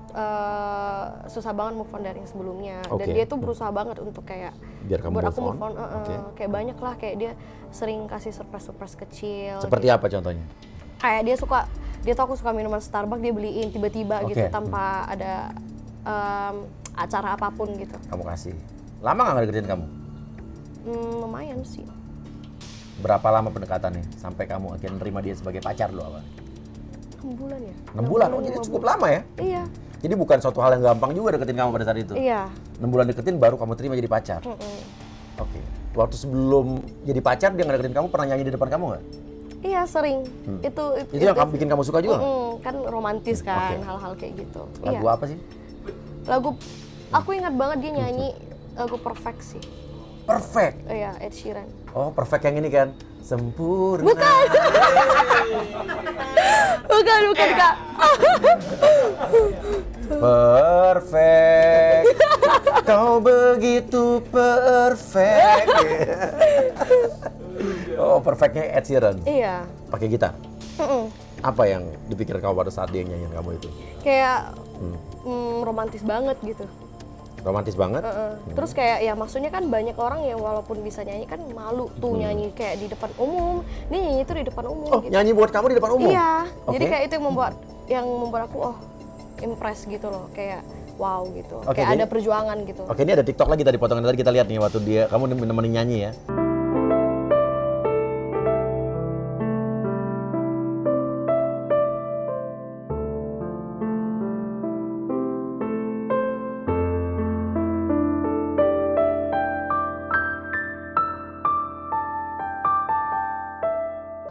susah banget move on dari yang sebelumnya. Dan Oke. dia tuh berusaha banget untuk kayak Biar kamu buat move aku on? move on. Oke. Kayak banyak lah, kayak dia sering kasih surprise kecil. Seperti apa contohnya? Kayak dia tuh aku suka minuman Starbucks, dia beliin tiba-tiba gitu Oke. tanpa ada acara apapun gitu. Kamu kasih. Lama nggak ngedeketin kamu? Lumayan sih. Berapa lama pendekatannya sampai kamu akhirnya nerima dia sebagai pacar dulu awalnya? 6 bulan ya? 6 bulan, oh jadi 5 cukup bulan. lama ya? Iya. Jadi bukan suatu hal yang gampang juga deketin kamu pada saat itu? Iya. 6 bulan deketin baru kamu terima jadi pacar? Oke. Waktu sebelum jadi pacar dia ngedeketin kamu pernah nyanyi di depan kamu nggak? Iya sering. Itu Itu yang bikin kamu suka juga nggak? kan romantis kan, Oke. hal-hal kayak gitu. Lagu Iya. apa sih? Lagu aku ingat banget dia nyanyi lagu Perfect sih. Perfect. Iya, Ed Sheeran. Oh, perfect yang ini kan? Sempurna. Bukan Kak. Perfect. Kau begitu perfect. Oh, perfectnya Ed Sheeran. Iya. Pakai gitar. Mm-mm. Apa yang dipikir kamu pada saat dia nyanyiin kamu itu? Kayak romantis banget gitu. Romantis banget? Terus kayak ya maksudnya kan banyak orang yang walaupun bisa nyanyi kan malu tuh nyanyi kayak di depan umum. Dia nyanyi itu di depan umum Oh, gitu. nyanyi buat kamu di depan umum? Iya. Oke. Jadi kayak itu yang membuat aku impress gitu loh, kayak wow gitu. Oke, Kayak jadi- ada perjuangan gitu. Oke, ini ada TikTok lagi tadi potongan tadi kita lihat nih waktu dia kamu nemenin nyanyi ya.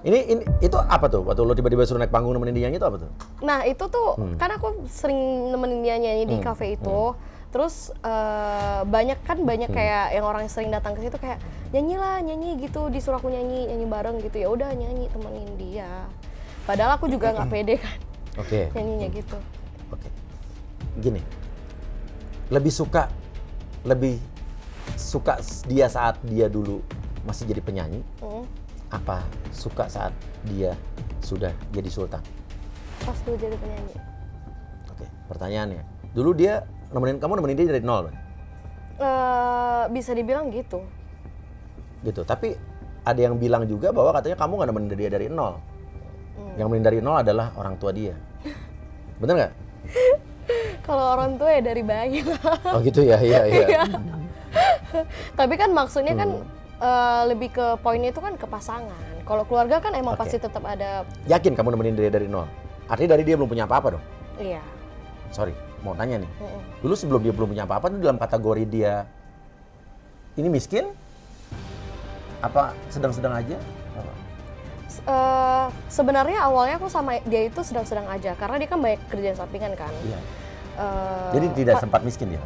Ini itu apa tuh? Waktu lo tiba-tiba suruh naik panggung nemenin dia nyanyi itu apa tuh? Nah itu tuh kan aku sering nemenin dia nyanyi di cafe itu. Terus banyak kayak yang orang yang sering datang ke situ kayak nyanyi gitu, disuruh aku nyanyi bareng gitu. Ya udah nyanyi temenin dia. Padahal aku juga nggak pede kan Oke. nyanyinya gitu. Oke. Gini. Lebih suka dia saat dia dulu masih jadi penyanyi, apa suka saat dia sudah jadi sultan? Pas dulu jadi penyanyi. Oke, pertanyaannya. Dulu dia nemenin dia dari nol, Bang? Bisa dibilang gitu. Gitu. Tapi ada yang bilang juga bahwa katanya kamu nggak nemenin dia dari nol. Yang nemenin dari nol adalah orang tua dia. Bener nggak? Kalau orang tua ya dari bayi lah. Oh gitu ya, iya. Iya. Tapi kan maksudnya kan lebih ke poinnya itu kan ke pasangan. Kalau keluarga kan emang Oke. pasti tetap ada. Yakin kamu nemenin dia dari nol? Artinya dari dia belum punya apa-apa dong? Iya. Sorry, mau tanya nih. Dulu sebelum dia belum punya apa-apa tuh dalam kategori dia ini miskin? Apa sedang-sedang aja? Apa? Sebenarnya awalnya aku sama dia itu sedang-sedang aja karena dia kan banyak kerjaan sampingan kan. Iya. Eh, Jadi tidak pa- sempat miskin dia?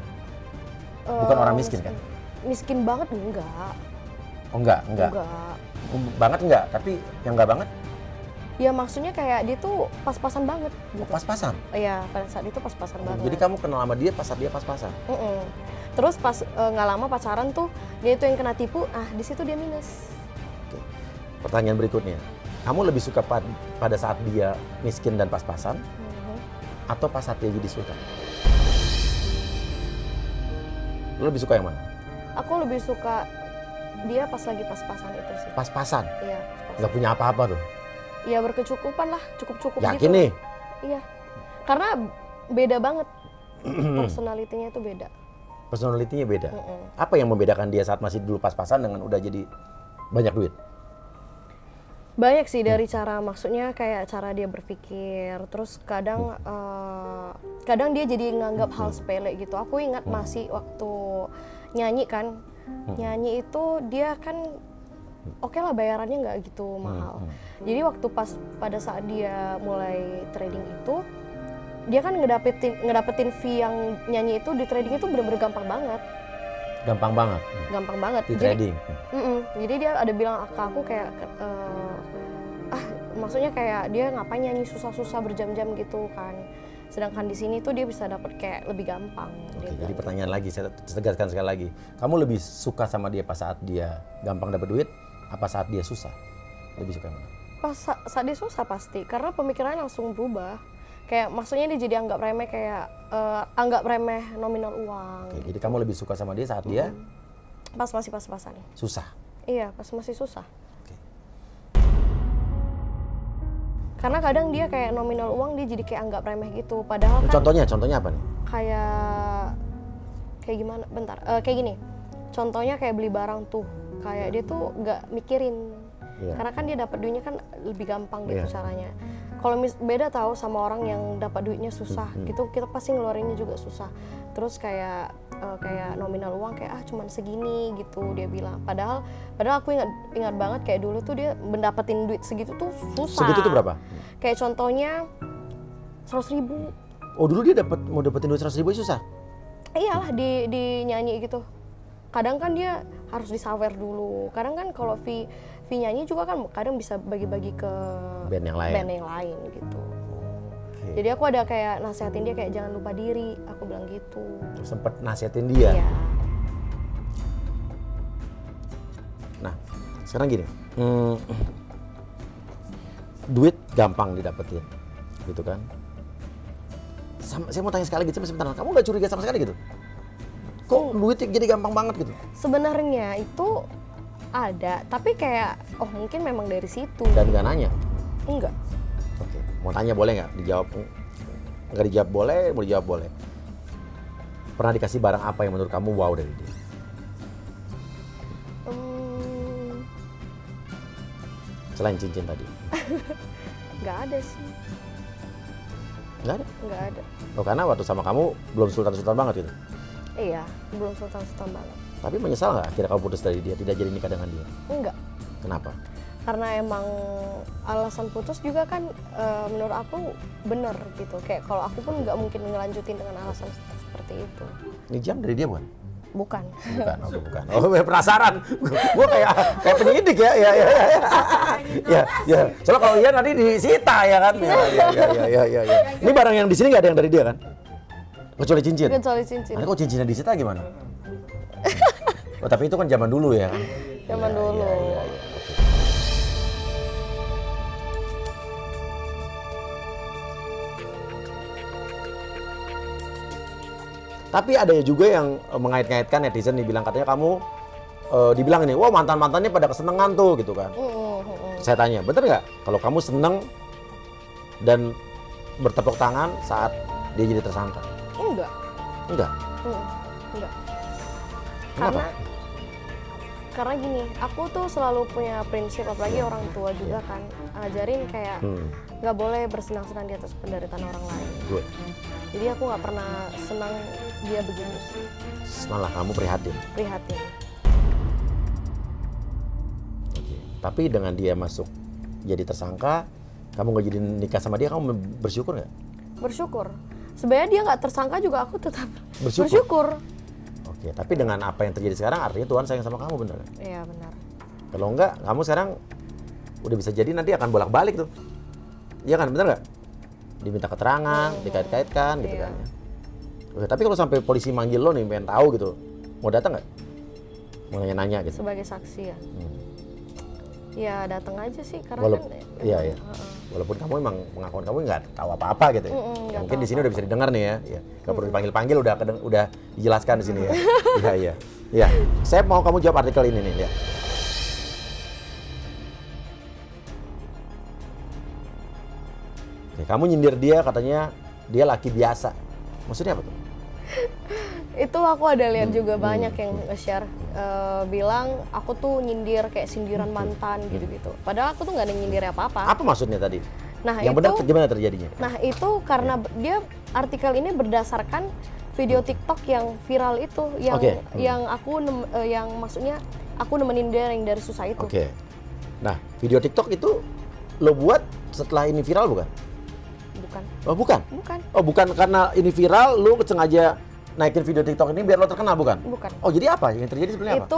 Bukan orang miskin kan? Miskin banget enggak. Oh enggak. Enggak. Banget nggak? Tapi yang nggak banget? Ya maksudnya kayak dia tuh pas-pasan banget gitu. Pas-pasan? Iya, pada saat itu pas-pasan banget. Jadi kamu kenal sama dia pas saat dia pas-pasan? Mm-mm. Terus pas nggak lama pacaran tuh, dia itu yang kena tipu, di situ dia minus. Oke. Pertanyaan berikutnya, kamu lebih suka pada saat dia miskin dan pas-pasan, atau pas saat dia jadi sultan? Lo lebih suka yang mana? Aku lebih suka dia pas lagi pas-pasan itu sih. Pas-pasan? Iya, pas-pasan. Nggak punya apa-apa tuh? Ya berkecukupan lah, cukup-cukup gitu. Yakin nih? Iya, karena beda banget. Personalitinya itu beda. Personalitinya beda? Apa yang membedakan dia saat masih dulu pas-pasan dengan udah jadi banyak duit? Banyak sih dari cara, maksudnya kayak cara dia berpikir. Terus kadang kadang dia jadi nganggap hal sepele gitu. Aku ingat masih waktu nyanyi kan, nyanyi itu dia kan oke lah bayarannya nggak gitu mahal. Jadi waktu pada saat dia mulai trading itu, dia kan ngedapetin fee yang nyanyi itu di trading itu bener-bener gampang banget. Gampang banget? Gampang banget. Di trading? Jadi dia ada bilang ke aku kayak, maksudnya kayak dia ngapain nyanyi susah-susah berjam-jam gitu kan. Sedangkan di sini tuh dia bisa dapet kayak lebih gampang. Oke, jadi pertanyaan lagi, saya tegaskan sekali lagi. Kamu lebih suka sama dia pas saat dia gampang dapat duit, apa saat dia susah? Lebih suka yang mana? Pas saat dia susah pasti, karena pemikirannya langsung berubah. Kayak maksudnya dia jadi anggap remeh kayak anggap remeh nominal uang. Oke, jadi kamu lebih suka sama dia saat dia pas masih pas-pasan. susah? Iya, pas masih susah. Oke. Karena kadang dia kayak nominal uang dia jadi kayak anggap remeh gitu. Padahal kan Contohnya apa nih? kayak gimana? Bentar. Kayak gini. Contohnya kayak beli barang tuh. Kayak dia tuh nggak mikirin. Iya. Karena kan dia dapat duitnya kan lebih gampang gitu Iya. caranya. Kalau beda tahu sama orang yang dapat duitnya susah gitu, kita pasti ngeluarinnya juga susah. Terus kayak nominal uang kayak cuman segini gitu dia bilang. Padahal aku ingat banget kayak dulu tuh dia mendapatin duit segitu tuh susah. Segitu tuh berapa? Kayak contohnya 100.000. Oh, dulu dia mau dapetin duit 100.000 susah? Iyalah di nyanyi gitu. Kadang kan dia harus disawer dulu. Kadang kan kalau fee nyanyi juga kan kadang bisa bagi-bagi ke Band yang lain. gitu. Oke. Jadi aku ada kayak nasihatin dia kayak jangan lupa diri. Aku bilang gitu. Sempet nasihatin dia? Iya. Nah, sekarang gini. Duit gampang didapetin, gitu kan? Saya mau tanya sekali lagi, sebentar. Kamu nggak curiga sama sekali gitu? Kok duit jadi gampang banget gitu? Sebenarnya itu ada, tapi kayak mungkin memang dari situ. Dan nggak nanya? Enggak. Oke, mau tanya boleh nggak? Dijawab nggak dijawab boleh, mau dijawab boleh. Pernah dikasih barang apa yang menurut kamu wow dari dia? Selain cincin tadi? Nggak ada sih. Nggak ada? Nggak ada. Oh, karena waktu sama kamu belum sultan-sultan banget gitu? Iya, belum sultan banget. Tapi menyesal nggak akhirnya kamu putus dari dia, tidak jadi nikah dengan dia? Enggak. Kenapa? Karena emang alasan putus juga kan menurut aku bener gitu. Kayak kalau aku pun nggak mungkin ngelanjutin dengan alasan seperti itu. Ini jam dari dia bukan? Bukan. Bukan, bukan. Oh, penasaran. Gue kayak penyidik ya. Ya. Soalnya kalau iya nanti disita ya kan. Ya. Ini barang yang di sini nggak ada yang dari dia kan? Kecuali cincin. Kecuali cincin. Nanti kok cincinnya disita gimana? Oh, tapi itu kan zaman dulu ya kan? Zaman dulu. Iya. Tapi ada juga yang mengait-ngaitkan netizen dibilang katanya kamu dibilang ini, wah mantan-mantannya pada kesenangan tuh gitu kan. Saya tanya, bener nggak kalau kamu seneng dan bertepuk tangan saat dia jadi tersangka? Enggak. Enggak? Enggak. Kenapa? Karena gini, aku tuh selalu punya prinsip, apalagi orang tua juga kan ngajarin kayak nggak boleh bersenang-senang di atas penderitaan orang lain. Good. Jadi aku nggak pernah senang dia begitu sih. Malah kamu prihatin. Prihatin. Oke. Tapi dengan dia masuk jadi tersangka, kamu nggak jadi nikah sama dia, kamu bersyukur nggak? Bersyukur. Sebenarnya dia nggak tersangka juga aku tetap bersyukur. Oke, tapi dengan apa yang terjadi sekarang artinya Tuhan sayang sama kamu, bener kan? Iya benar. Kalau enggak, kamu sekarang udah bisa jadi nanti akan bolak-balik tuh. Iya kan, bener nggak? Diminta keterangan, dikait-kaitkan gitu Iya. kan. Oke, tapi kalau sampai polisi manggil lo nih, pengen tahu gitu, mau datang nggak? Mau nanya-nanya gitu. Sebagai saksi ya. Ya datang aja sih karena Walaupun, kan. iya, iya. Walaupun kamu emang pengakuan kamu nggak tahu apa-apa gitu ya. nggak Mungkin tahu di sini udah bisa didengar nih ya. Ya. Nggak perlu dipanggil-panggil, udah dijelaskan di sini ya. Iya, iya. Iya. Saya mau kamu jawab artikel ini nih, lihat. Oke, kamu nyindir dia katanya dia laki biasa. Maksudnya apa tuh? Itu aku ada lihat juga banyak yang nge-share bilang aku tuh nyindir kayak sindiran mantan gitu-gitu. Padahal aku tuh nggak ada nyindir apa-apa. Apa maksudnya tadi? Nah Yang itu, benar gimana terjadinya? nah itu karena dia artikel ini berdasarkan video TikTok yang viral itu, yang Oke. yang maksudnya aku nemenin dia yang dari susah itu. Oke. Nah, video TikTok itu lo buat setelah ini viral bukan? Bukan, Oh, bukan. bukan, Oh, bukan karena ini viral lo sengaja naikin video TikTok ini biar lo terkenal bukan? bukan. Oh, jadi apa? Yang terjadi sebenarnya apa?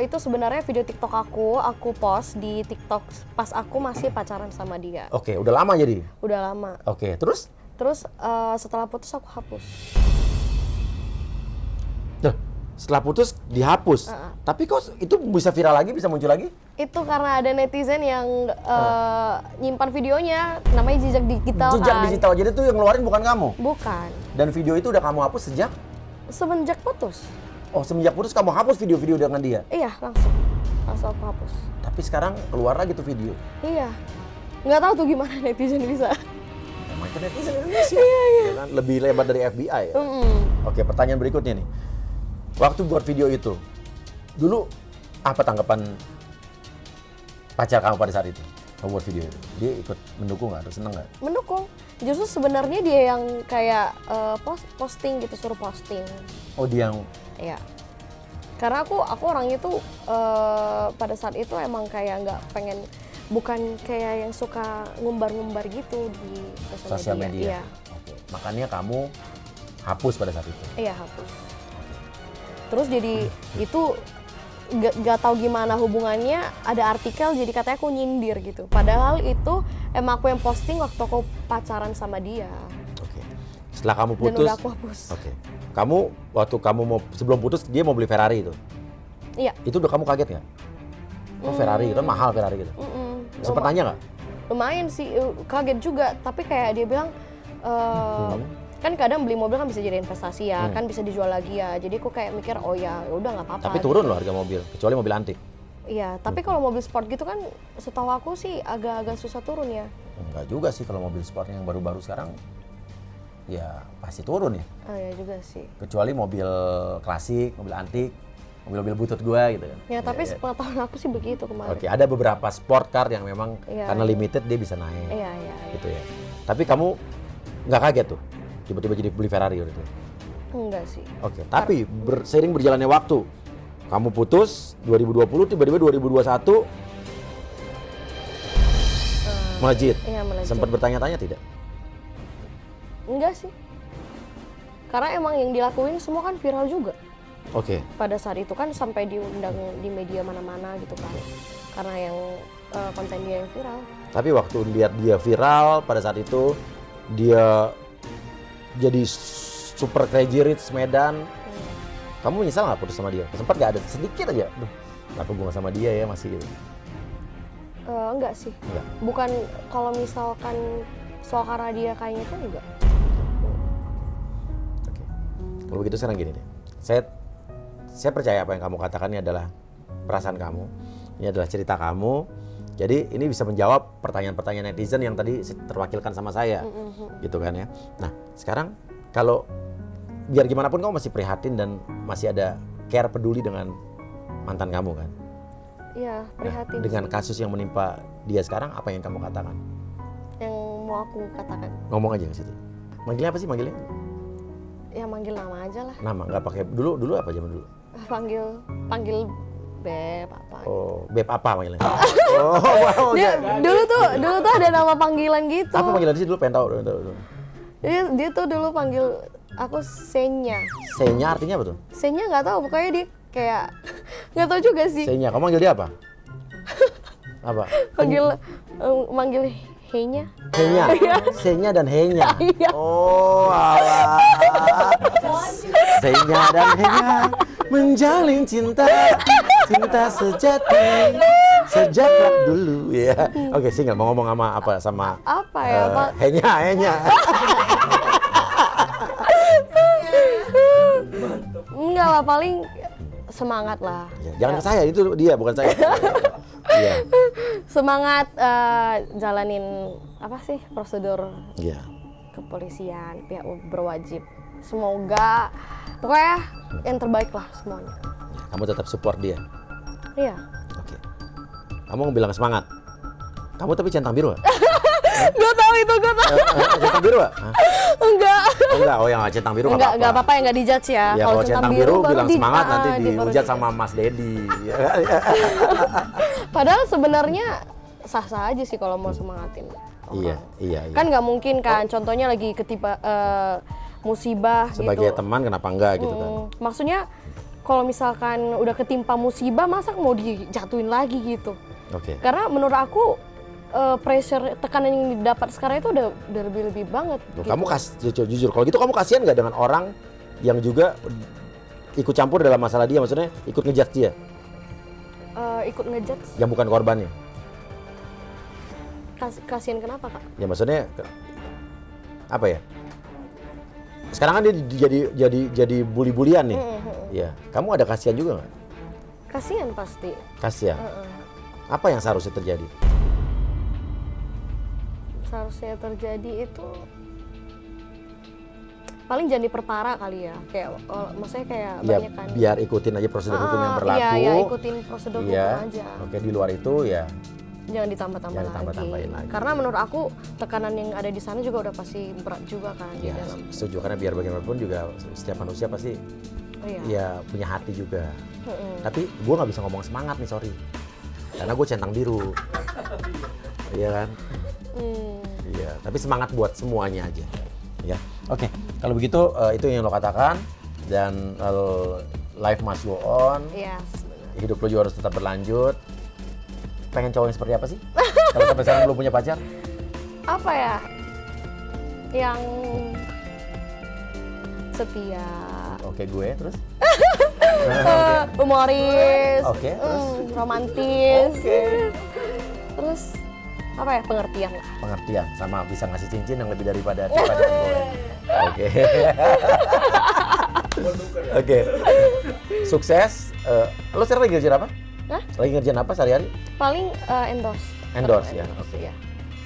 Itu sebenarnya video TikTok aku post di TikTok pas aku masih pacaran sama dia. Oke, udah lama jadi. Udah lama. Oke, terus? Terus setelah putus aku hapus. Duh, setelah putus dihapus. Tapi kok itu bisa viral lagi, bisa muncul lagi? Itu karena ada netizen yang nyimpan videonya, namanya jejak digital Jejak kan. digital. Jadi tuh yang ngeluarin bukan kamu. Bukan. Dan video itu udah kamu hapus sejak? Semenjak putus. Oh, semenjak putus kamu hapus video-video dengan dia. Iya, langsung aku hapus. Tapi sekarang keluar lagi tuh video. Iya. Nggak tahu tuh gimana netizen bisa. Emang itu netizen Indonesia. Iya kan? Lebih lebar dari FBI ya. Oke, pertanyaan berikutnya nih. Waktu buat video itu, dulu apa tanggapan pacar kamu pada saat itu? Kamu buat video itu, dia ikut mendukung nggak atau seneng nggak? Mendukung. Justru sebenarnya dia yang kayak posting gitu, suruh posting. Oh, dia yang Iya. Karena aku orangnya tuh pada saat itu emang kayak nggak pengen, bukan kayak yang suka ngumbar-ngumbar gitu di sosial media. Iya. Oke. Makanya kamu hapus pada saat itu. Iya, hapus. Terus jadi itu gak tahu gimana hubungannya, ada artikel jadi katanya aku nyindir gitu. Padahal itu emang aku yang posting waktu aku pacaran sama dia. Oke. Setelah kamu Dan putus. udah aku hapus. Oke. Waktu kamu mau sebelum putus dia mau beli Ferrari itu. Iya. Itu udah kamu kaget nggak? Oh, Ferrari kan mahal Ferrari gitu. Sempet tanya nggak? Lumayan sih, kaget juga. Tapi kayak dia bilang, kan kadang beli mobil kan bisa jadi investasi ya, kan bisa dijual lagi ya. Jadi aku kayak mikir, oh ya udah nggak apa-apa. Tapi turun loh harga mobil, kecuali mobil antik. Iya, tapi kalau mobil sport gitu kan setahu aku sih agak-agak susah turun ya. Enggak juga sih kalau mobil sport yang baru-baru sekarang, ya pasti turun ya. Oh ya juga sih. Kecuali mobil klasik, mobil antik, mobil-mobil butut gua gitu kan. Ya tapi sepengetahuan aku sih begitu kemarin. Oke, ada beberapa sport car yang memang Iya, karena iya. limited dia bisa naik. Iya, iya. Gitu ya. Tapi kamu nggak kaget tuh, tiba-tiba jadi beli Ferrari gitu. Enggak sih. Oke, tapi seiring berjalannya waktu, kamu putus 2020, tiba-tiba 2021 melejit. Iya, melejit. Sempat bertanya-tanya tidak? Enggak sih. Karena emang yang dilakuin semua kan viral juga. Oke. Pada saat itu kan sampai diundang di media mana-mana gitu kan. Karena yang konten dia yang viral. Tapi waktu lihat dia viral pada saat itu, dia jadi super crazy rich Medan. Kamu menyesal nggak putus sama dia? Sempat nggak ada sedikit aja? Duh, aku hubungan sama dia ya masih gitu. Enggak sih. Enggak. Bukan kalau misalkan soal karena dia kayaknya kan enggak. Oke. Kalau begitu sekarang gini deh. Saya percaya apa yang kamu katakan ini adalah perasaan kamu. Ini adalah cerita kamu. Jadi ini bisa menjawab pertanyaan-pertanyaan netizen yang tadi terwakilkan sama saya. Gitu kan ya. Nah, sekarang kalau biar gimana pun kamu masih prihatin dan masih ada care, peduli dengan mantan kamu kan. Iya, prihatin. Nah, dengan sih. kasus yang menimpa dia sekarang, apa yang kamu katakan? Yang mau aku katakan. Ngomong aja ke situ. Manggilnya apa sih manggilnya? Ya manggil nama aja lah. Nama, nggak pakai dulu apa zaman dulu? Panggil Beb apa. Oh, Beb apa manggilnya? Oh, wow. Dia dulu tuh ada nama panggilan gitu. Apa panggilan sih dulu? Pengen tahu. Dia tuh dulu panggil aku Senya. Senya artinya apa tuh? Senya nggak tahu, pokoknya dia kayak nggak tahu juga sih. Senya, kamu manggil dia apa? Apa? Manggil Henya. Henya, Senya dan Henya. Iya. Oh, alah. Senya dan Henya menjalin cinta sejati sejak dulu ya. Oke, single mau ngomong sama apa Apa ya, Pak? Henya. Enggak lah, paling semangat lah. Ya, jangan ke saya, itu dia bukan saya. Iya. Semangat jalanin apa sih prosedur Iya. kepolisian, pihak berwajib. Semoga pokoknya yang terbaik lah semuanya. Kamu tetap support dia. Iya. Oke. Kamu bilang semangat. Kamu tapi centang biru nggak? Gak tahu itu, gak tahu. Centang biru nggak? Hah? Enggak. Oh, enggak, oh yang centang biru Enggak apa-apa yang nggak dijudge ya. Ya kalau centang biru baru bilang semangat nanti baru dihujat dijudge. sama Mas Dedi. Padahal sebenarnya sah-sah aja sih kalau mau semangatin orang. Iya. Kan nggak mungkin kan, contohnya lagi ketiba musibah Sebagai gitu. teman kenapa enggak gitu kan? Maksudnya kalau misalkan udah ketimpa musibah, masa mau dijatuhin lagi gitu? Oke. Karena menurut aku pressure, tekanan yang didapat sekarang itu udah lebih banget. Tuh, gitu. kamu jujur, kalau gitu kamu kasihan nggak dengan orang yang juga ikut campur dalam masalah dia, maksudnya ikut ngejudge dia, Ikut ngejudge, yang bukan korbannya? kasihan kenapa kak? Ya maksudnya apa ya? Sekarang kan dia jadi bully-bulian nih. Ya, kamu ada kasihan juga nggak? Kasihan pasti. Kasihan. Apa yang seharusnya terjadi? Seharusnya terjadi itu paling jangan diperparah kali ya, kayak maksudnya kayak Ya, banyak kan. biar ikutin aja prosedur hukum yang berlaku. Iya, ikutin prosedur hukum aja. Oke, di luar itu ya. Jangan ditambah-tambah Jangan ditambah-tambahin lagi. Karena menurut aku tekanan yang ada di sana juga udah pasti berat juga kan Ya, di dalam. setuju, karena biar bagaimanapun juga setiap manusia pasti Iya. ya punya hati juga. Tapi gue nggak bisa ngomong semangat nih, sorry. Karena gue centang biru. Iya kan? Iya, tapi semangat buat semuanya aja. Ya, oke. Kalau begitu itu yang lo katakan, dan life must go on. Yes. Hidup lo juga harus tetap berlanjut. Pengen cowok yang seperti apa sih? Kalau sampai sekarang belum punya pacar? Apa ya? Yang setia. Oke, gue terus. Humoris. Oke, terus? Romantis. Oke. Terus apa ya? Pengertian lah. Pengertian, sama bisa ngasih cincin yang lebih daripada gue. Oke. Oke. Sukses. Lo sekarang lagi ngerjain apa? Hah? Lagi ngerjain apa sehari-hari? Paling endorse. Endorse ya. Endorse, Oke. ya.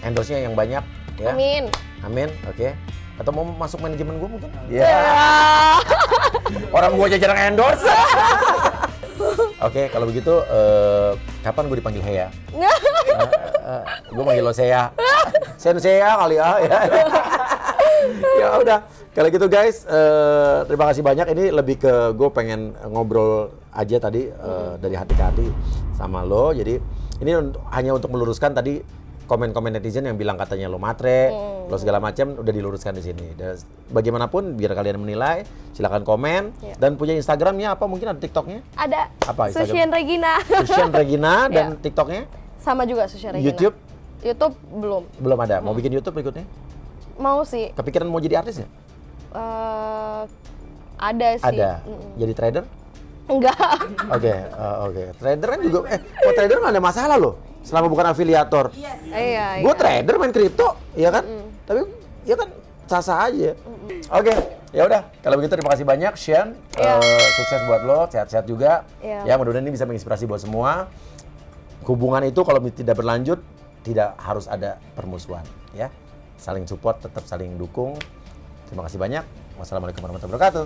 Endorse-nya yang banyak ya. Amin. Amin. Oke. Atau mau masuk manajemen gue mungkin? Iya. Ya. Orang gue aja jarang endorse. Oke, kalau begitu kapan gue dipanggil Hea? Gue manggil lo Sea. Sensea kali ya. Ya udah. Kalau gitu guys, terima kasih banyak. Ini lebih ke gue pengen ngobrol aja tadi dari hati ke hati sama lo. Jadi ini hanya untuk meluruskan tadi komen-komen netizen yang bilang katanya lo matre, lo segala macam udah diluruskan di sini. Dan bagaimanapun biar kalian menilai, silakan komen. Ya. Dan punya Instagramnya apa? Mungkin ada TikToknya? Ada. Apa Instagram? Susian Regina. Susian Regina dan Ya. TikToknya? Sama juga Susian Regina. YouTube? YouTube belum. Belum ada. Mau bikin YouTube berikutnya? Mau sih. Kepikiran mau jadi artis ya? Ada sih. Ada. Jadi trader? Enggak. Oke. Trader kan juga, trader nggak ada masalah loh. Selama bukan afiliator. Iya. Gue trader main kripto, ya kan? Tapi ya kan sah-sah aja. Oke, ya udah. Kalau begitu terima kasih banyak, Sian. Iya. Sukses buat lo, sehat-sehat juga. Iya. Ya, mudah-mudahan ini bisa menginspirasi buat semua. Hubungan itu kalau tidak berlanjut, tidak harus ada permusuhan, ya. Saling support, tetap saling dukung. Terima kasih banyak. Wassalamualaikum warahmatullahi wabarakatuh.